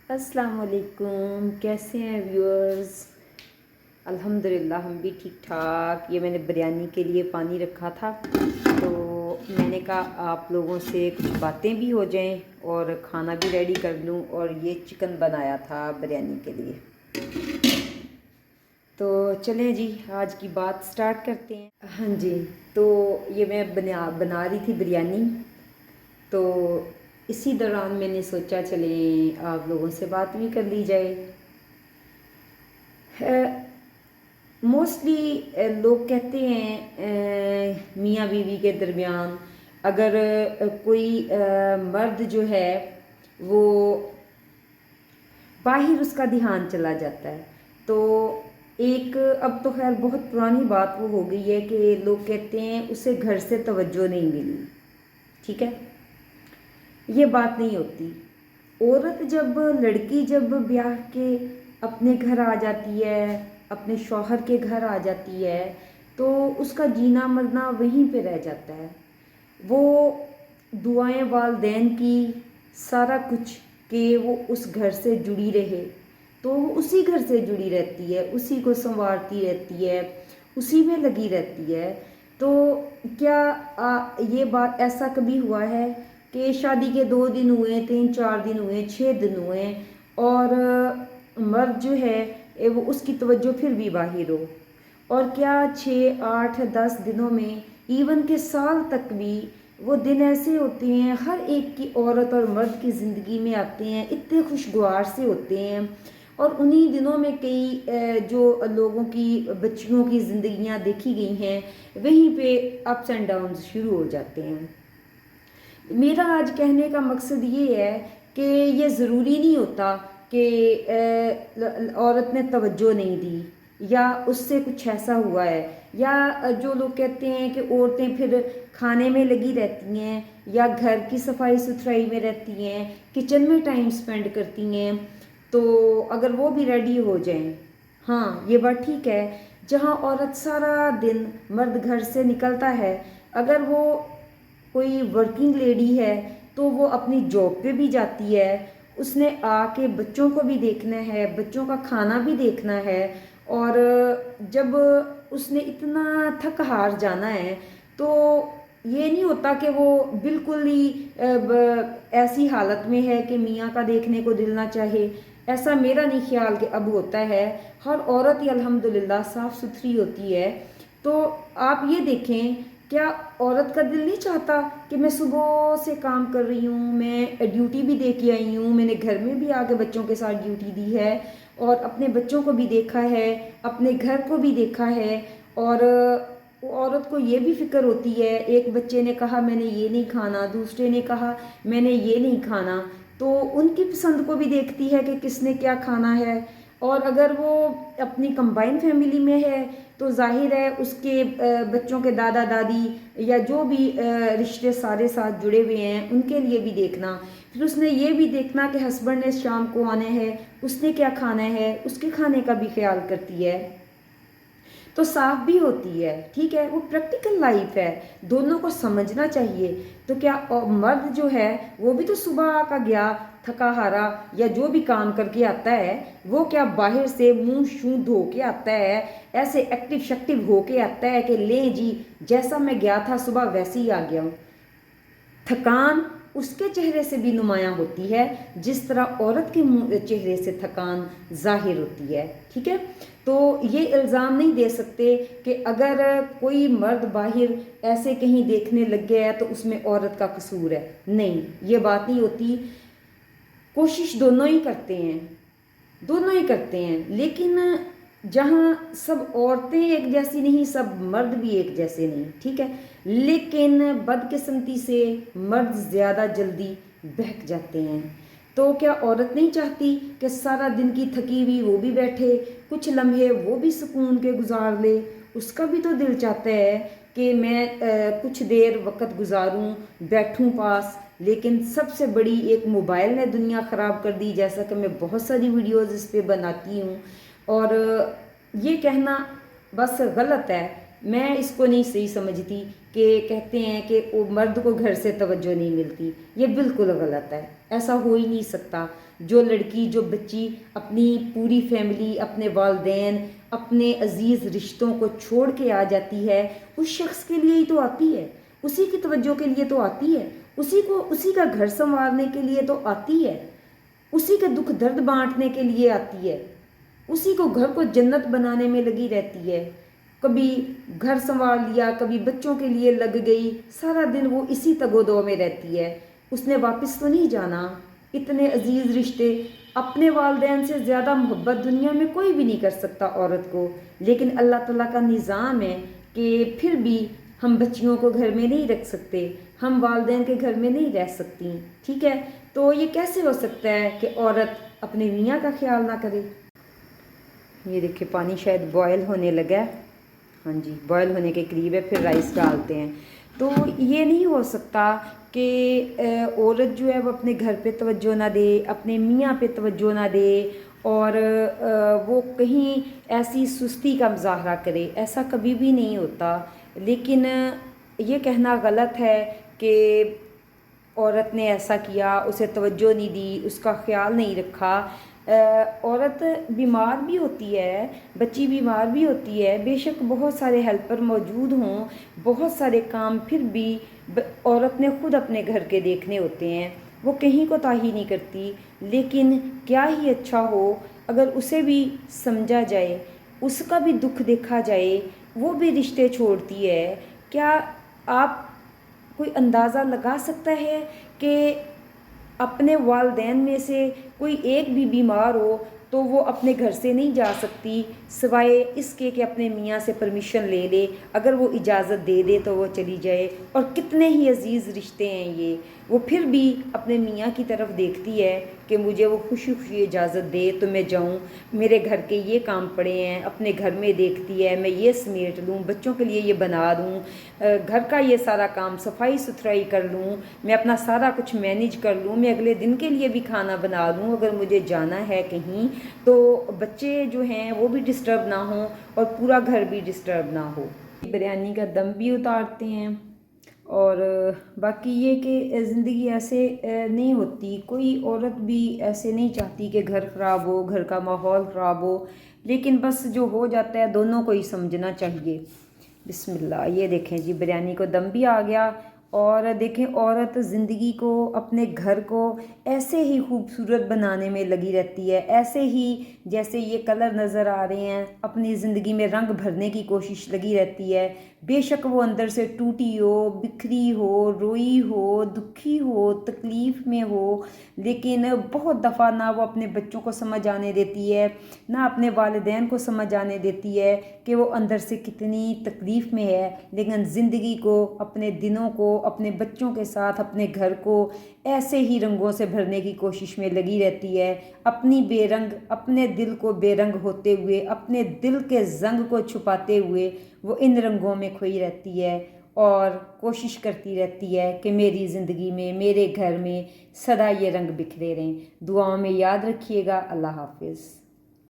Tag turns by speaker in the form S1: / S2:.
S1: السلام علیکم، کیسے ہیں ویورز؟ الحمدللہ ہم بھی ٹھیک ٹھاک۔ یہ میں نے بریانی کے لیے پانی رکھا تھا، تو میں نے کہا آپ لوگوں سے کچھ باتیں بھی ہو جائیں اور کھانا بھی ریڈی کر لوں، اور یہ چکن بنایا تھا بریانی کے لیے۔ تو چلیں جی آج کی بات سٹارٹ کرتے ہیں۔ ہاں جی، تو یہ میں بنا رہی تھی بریانی، تو اسی دوران میں نے سوچا چلیں آپ لوگوں سے بات بھی کر لی جائے۔ موسٹلی لوگ کہتے ہیں میاں بیوی کے درمیان اگر کوئی مرد جو ہے وہ باہر اس کا دھیان چلا جاتا ہے، تو ایک اب تو خیر بہت پرانی بات وہ ہو گئی ہے کہ لوگ کہتے ہیں اسے گھر سے توجہ نہیں ملی۔ ٹھیک ہے، یہ بات نہیں ہوتی۔ عورت لڑکی جب بیاہ کے اپنے گھر آ جاتی ہے، اپنے شوہر کے گھر آ جاتی ہے، تو اس کا جینا مرنا وہیں پہ رہ جاتا ہے۔ وہ دعائیں والدین کی، سارا کچھ کہ وہ اس گھر سے جڑی رہے، تو وہ اسی گھر سے جڑی رہتی ہے، اسی کو سنوارتی رہتی ہے، اسی میں لگی رہتی ہے۔ تو کیا یہ بات ایسا کبھی ہوا ہے کہ شادی کے 2 دن ہوئے، 3-4 دن ہوئے، 6 دن ہوئے، اور مرد جو ہے وہ اس کی توجہ پھر بھی باہر ہو؟ اور کیا 6-8-10 دنوں میں، ایون کہ سال تک بھی وہ دن ایسے ہوتے ہیں، ہر ایک کی عورت اور مرد کی زندگی میں آتے ہیں، اتنے خوشگوار سے ہوتے ہیں، اور انہی دنوں میں کئی جو لوگوں کی بچیوں کی زندگیاں دیکھی گئی ہیں، وہیں پہ اپس اینڈ ڈاؤنز شروع ہو جاتے ہیں۔ میرا آج کہنے کا مقصد یہ ہے کہ یہ ضروری نہیں ہوتا کہ عورت نے توجہ نہیں دی یا اس سے کچھ ایسا ہوا ہے، یا جو لوگ کہتے ہیں کہ عورتیں پھر کھانے میں لگی رہتی ہیں یا گھر کی صفائی ستھرائی میں رہتی ہیں، کچن میں ٹائم سپینڈ کرتی ہیں، تو اگر وہ بھی ریڈی ہو جائیں، ہاں یہ بات ٹھیک ہے۔ جہاں عورت سارا دن، مرد گھر سے نکلتا ہے، اگر وہ کوئی ورکنگ لیڈی ہے تو وہ اپنی جاب پہ بھی جاتی ہے، اس نے آ کے بچوں کو بھی دیکھنا ہے، بچوں کا کھانا بھی دیکھنا ہے، اور جب اس نے اتنا تھک ہار جانا ہے تو یہ نہیں ہوتا کہ وہ بالکل ہی ایسی حالت میں ہے کہ میاں کا دیکھنے کو دل نہ چاہے۔ ایسا میرا نہیں خیال کہ اب ہوتا ہے، ہر عورت ہی الحمدللہ صاف ستھری ہوتی ہے۔ تو آپ یہ دیکھیں، کیا عورت کا دل نہیں چاہتا کہ میں صبح سے کام کر رہی ہوں، میں ڈیوٹی بھی دے کے آئی ہوں، میں نے گھر میں بھی آ کے بچوں کے ساتھ ڈیوٹی دی ہے، اور اپنے بچوں کو بھی دیکھا ہے، اپنے گھر کو بھی دیکھا ہے، اور عورت کو یہ بھی فکر ہوتی ہے، ایک بچے نے کہا میں نے یہ نہیں کھانا، دوسرے نے کہا میں نے یہ نہیں کھانا، تو ان کی پسند کو بھی دیکھتی ہے کہ کس نے کیا کھانا ہے۔ اور اگر وہ اپنی کمبائن فیملی میں ہے تو ظاہر ہے اس کے بچوں کے دادا دادی یا جو بھی رشتے سارے ساتھ جڑے ہوئے ہیں ان کے لیے بھی دیکھنا، پھر اس نے یہ بھی دیکھنا کہ ہسبینڈ نے شام کو آنا ہے، اس نے کیا کھانا ہے، اس کے کھانے کا بھی خیال کرتی ہے، تو صاف بھی ہوتی ہے۔ ٹھیک ہے، وہ پریکٹیکل لائف ہے، دونوں کو سمجھنا چاہیے۔ تو کیا مرد جو ہے وہ بھی تو صبح کا گیا تھکا ہارا یا جو بھی کام کر کے آتا ہے، وہ کیا باہر سے منہ شو دھو کے آتا ہے، ایسے ایکٹیو شیکٹیو ہو کے آتا ہے کہ لیں جی جیسا میں گیا تھا صبح ویسے ہی آ گیا ہوں؟ تھکان اس کے چہرے سے بھی نمایاں ہوتی ہے جس طرح عورت کے چہرے سے تھکان ظاہر ہوتی ہے۔ ٹھیک ہے، تو یہ الزام نہیں دے سکتے کہ اگر کوئی مرد باہر ایسے کہیں دیکھنے لگ گیا ہے تو اس میں عورت کا قصور ہے، نہیں، یہ بات نہیں ہوتی۔ کوشش دونوں ہی کرتے ہیں، دونوں ہی کرتے ہیں، لیکن جہاں سب عورتیں ایک جیسی نہیں، سب مرد بھی ایک جیسے نہیں۔ ٹھیک ہے، لیکن بدقسمتی سے مرد زیادہ جلدی بہک جاتے ہیں۔ تو کیا عورت نہیں چاہتی کہ سارا دن کی تھکی ہوئی وہ بھی بیٹھے، کچھ لمحے وہ بھی سکون کے گزار لے؟ اس کا بھی تو دل چاہتا ہے کہ میں کچھ دیر وقت گزاروں، بیٹھوں پاس۔ لیکن سب سے بڑی ایک موبائل نے دنیا خراب کر دی، جیسا کہ میں بہت ساری ویڈیوز اس پہ بناتی ہوں، اور یہ کہنا بس غلط ہے میں اس کو نہیں صحیح سمجھتی کہ کہتے ہیں کہ وہ مرد کو گھر سے توجہ نہیں ملتی، یہ بالکل غلط ہے، ایسا ہو ہی نہیں سکتا۔ جو لڑکی، جو بچی اپنی پوری فیملی، اپنے والدین، اپنے عزیز رشتوں کو چھوڑ کے آ جاتی ہے، اس شخص کے لیے ہی تو آتی ہے، اسی کی توجہ کے لیے تو آتی ہے، اسی کا گھر سنوارنے کے لیے تو آتی ہے، اسی کا دکھ درد بانٹنے کے لیے آتی ہے، اسی کو گھر کو جنت بنانے میں لگی رہتی ہے۔ کبھی گھر سنوار لیا، کبھی بچوں کے لیے لگ گئی، سارا دن وہ اسی تگ و دو میں رہتی ہے۔ اس نے واپس تو نہیں جانا۔ اتنے عزیز رشتے، اپنے والدین سے زیادہ محبت دنیا میں کوئی بھی نہیں کر سکتا عورت کو، لیکن اللہ تعالیٰ کا نظام ہے کہ پھر بھی ہم بچیوں کو گھر میں نہیں رکھ سکتے، ہم والدین کے گھر میں نہیں رہ سکتی، ٹھیک ہے؟ تو یہ کیسے ہو سکتا ہے کہ عورت اپنے میاں کا خیال نہ کرے؟ یہ دیکھیں پانی شاید بوائل ہونے لگا ہے، ہاں جی بوائل ہونے کے قریب ہے، پھر رائس ڈالتے ہیں۔ تو یہ نہیں ہو سکتا کہ عورت جو ہے وہ اپنے گھر پہ توجہ نہ دے، اپنے میاں پہ توجہ نہ دے، اور وہ کہیں ایسی سستی کا مظاہرہ کرے، ایسا کبھی بھی نہیں ہوتا۔ لیکن یہ کہنا غلط ہے کہ عورت نے ایسا کیا، اسے توجہ نہیں دی، اس کا خیال نہیں رکھا۔ عورت بیمار بھی ہوتی ہے، بچی بیمار بھی ہوتی ہے، بے شک بہت سارے ہیلپر موجود ہوں، بہت سارے کام پھر بھی عورت نے خود اپنے گھر کے دیکھنے ہوتے ہیں، وہ کہیں کوتاہی نہیں کرتی۔ لیکن کیا ہی اچھا ہو اگر اسے بھی سمجھا جائے، اس کا بھی دکھ دیکھا جائے، وہ بھی رشتے چھوڑتی ہے۔ کیا آپ کوئی اندازہ لگا سکتا ہے کہ اپنے والدین میں سے کوئی ایک بھی بیمار ہو تو وہ اپنے گھر سے نہیں جا سکتی، سوائے اس کے کہ اپنے میاں سے پرمیشن لے لے، اگر وہ اجازت دے دے تو وہ چلی جائے۔ اور کتنے ہی عزیز رشتے ہیں یہ، وہ پھر بھی اپنے میاں کی طرف دیکھتی ہے کہ مجھے وہ خوشی خوشی اجازت دے تو میں جاؤں، میرے گھر کے یہ کام پڑے ہیں، اپنے گھر میں دیکھتی ہے میں یہ سمیٹ لوں، بچوں کے لیے یہ بنا دوں، گھر کا یہ سارا کام صفائی ستھرائی کر لوں، میں اپنا سارا کچھ مینیج کر لوں، میں اگلے دن کے لیے بھی کھانا بنا لوں اگر مجھے جانا ہے کہیں، تو بچے جو ہیں وہ بھی ڈسٹرب نہ ہوں اور پورا گھر بھی ڈسٹرب نہ ہو۔ بریانی کا دم بھی اتارتے ہیں۔ اور باقی یہ کہ زندگی ایسے نہیں ہوتی، کوئی عورت بھی ایسے نہیں چاہتی کہ گھر خراب ہو، گھر کا ماحول خراب ہو، لیکن بس جو ہو جاتا ہے دونوں کو ہی سمجھنا چاہیے۔ بسم اللہ، یہ دیکھیں جی بریانی کو دم بھی آ گیا۔ اور دیکھیں عورت زندگی کو، اپنے گھر کو ایسے ہی خوبصورت بنانے میں لگی رہتی ہے، ایسے ہی جیسے یہ کلر نظر آ رہے ہیں، اپنی زندگی میں رنگ بھرنے کی کوشش لگی رہتی ہے۔ بے شک وہ اندر سے ٹوٹی ہو، بکھری ہو، روئی ہو، دکھی ہو، تکلیف میں ہو، لیکن بہت دفعہ نہ وہ اپنے بچوں کو سمجھ آنے دیتی ہے، نہ اپنے والدین کو سمجھ آنے دیتی ہے کہ وہ اندر سے کتنی تکلیف میں ہے، لیکن زندگی کو، اپنے دنوں کو، اپنے بچوں کے ساتھ اپنے گھر کو ایسے ہی رنگوں سے بھرنے کی کوشش میں لگی رہتی ہے، اپنی بے رنگ، اپنے دل کو بے رنگ ہوتے ہوئے، اپنے دل کے زنگ کو چھپاتے ہوئے وہ ان رنگوں میں کھوئی رہتی ہے، اور کوشش کرتی رہتی ہے کہ میری زندگی میں، میرے گھر میں سدا یہ رنگ بکھرے رہیں۔ دعاؤں میں یاد رکھیے گا۔ اللہ حافظ۔